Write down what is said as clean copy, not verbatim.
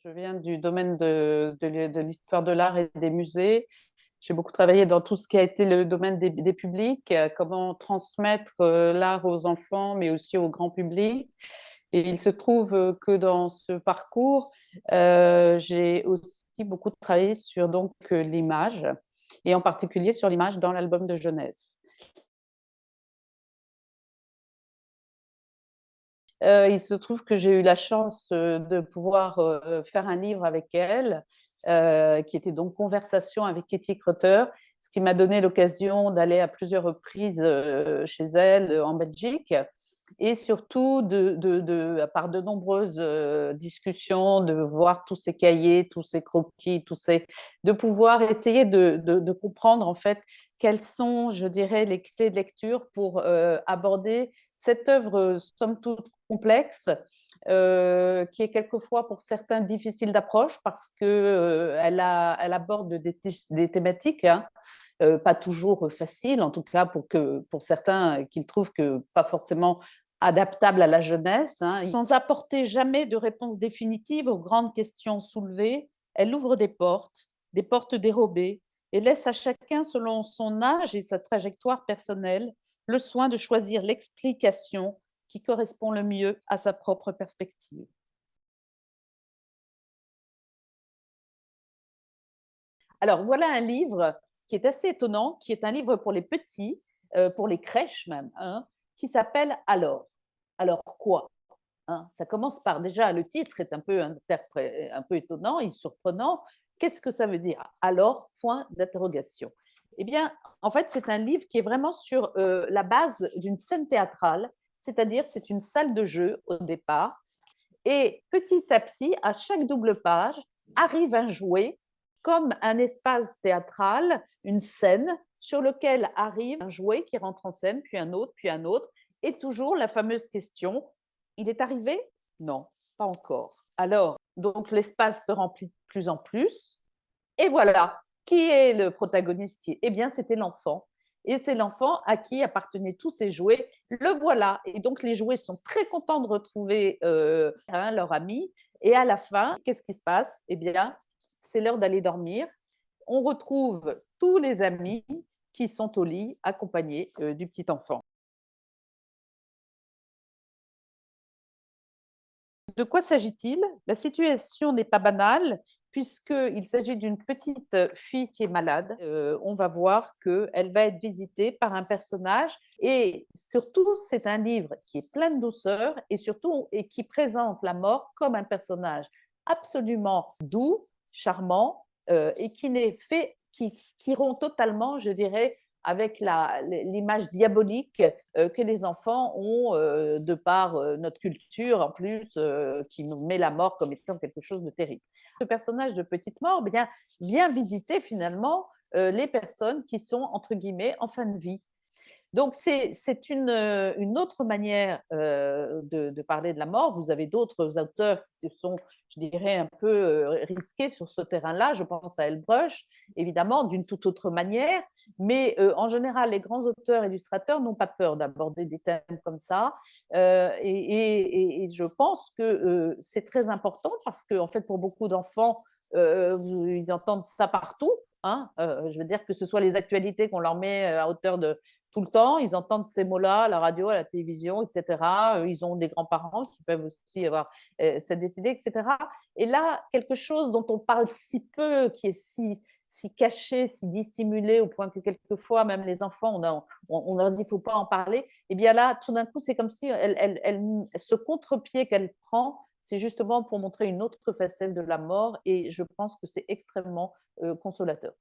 Je viens du domaine de l'histoire de l'art et des musées. J'ai beaucoup travaillé dans tout ce qui a été le domaine des publics, comment transmettre l'art aux enfants, mais aussi au grand public. Et il se trouve que dans ce parcours, j'ai aussi beaucoup travaillé sur donc l'image, et en particulier sur l'image dans l'album de jeunesse. Il se trouve que j'ai eu la chance de pouvoir faire un livre avec elle, qui était donc Conversation avec Kitty Crotter, ce qui m'a donné l'occasion d'aller à plusieurs reprises chez elle en Belgique, et surtout par de nombreuses discussions, de voir tous ces cahiers, tous ces croquis, de pouvoir essayer de comprendre en fait quelles sont, je dirais, les clés de lecture pour aborder cette œuvre, somme toute complexe, qui est quelquefois pour certains difficile d'approche parce qu'elle elle aborde des thématiques, hein, pas toujours faciles, en tout cas pour certains qu'ils trouvent que pas forcément adaptables à la jeunesse, hein. Sans apporter jamais de réponse définitive aux grandes questions soulevées, elle ouvre des portes dérobées, et laisse à chacun, selon son âge et sa trajectoire personnelle, le soin de choisir l'explication qui correspond le mieux à sa propre perspective. Alors, voilà un livre qui est assez étonnant, qui est un livre pour les petits, pour les crèches même, hein, qui s'appelle Alors. Alors quoi, hein? Ça commence par déjà, le titre est un peu étonnant et surprenant. Qu'est-ce que ça veut dire? Alors, point d'interrogation. Eh bien, en fait, c'est un livre qui est vraiment sur la base d'une scène théâtrale, c'est-à-dire c'est une salle de jeu au départ, et petit à petit, à chaque double page, arrive un jouet comme un espace théâtral, une scène sur lequel arrive un jouet qui rentre en scène, puis un autre, et toujours la fameuse question, il est arrivé? Non, pas encore. Alors, donc l'espace se remplit de plus en plus, et voilà, qui est le protagoniste? Eh bien, c'était l'enfant. Et c'est l'enfant à qui appartenaient tous ces jouets. Le voilà. Et donc, les jouets sont très contents de retrouver leur ami. Et à la fin, qu'est-ce qui se passe? Eh bien, c'est l'heure d'aller dormir. On retrouve tous les amis qui sont au lit, accompagnés du petit enfant. De quoi s'agit-il? La situation n'est pas banale puisqu'il s'agit d'une petite fille qui est malade. On va voir qu'elle va être visitée par un personnage, et surtout, c'est un livre qui est plein de douceur et surtout et qui présente la mort comme un personnage absolument doux, charmant, et qui n'est fait qui rompt totalement, je dirais, avec l'image diabolique que les enfants ont de par notre culture, en plus, qui nous met la mort comme étant quelque chose de terrible. Ce personnage de Petite Mort vient visiter finalement les personnes qui sont, entre guillemets, en fin de vie. Donc, c'est une autre manière de parler de la mort. Vous avez d'autres auteurs qui se sont, je dirais, un peu risqués sur ce terrain-là. Je pense à Helbruch, évidemment, d'une toute autre manière. Mais en général, les grands auteurs illustrateurs n'ont pas peur d'aborder des thèmes comme ça. Et je pense que c'est très important parce que, en fait, pour beaucoup d'enfants, ils entendent ça partout. Hein, je veux dire que ce soit les actualités qu'on leur met à hauteur de tout le temps, ils entendent ces mots-là à la radio, à la télévision, etc. Ils ont des grands-parents qui peuvent aussi avoir cette décidé, etc. Et là, quelque chose dont on parle si peu, qui est si caché, si dissimulé, au point que quelquefois, même les enfants, on leur dit qu'il ne faut pas en parler, et bien là, tout d'un coup, c'est comme si ce contre-pied qu'elle prend, c'est justement pour montrer une autre facette de la mort, et je pense que c'est extrêmement consolateur.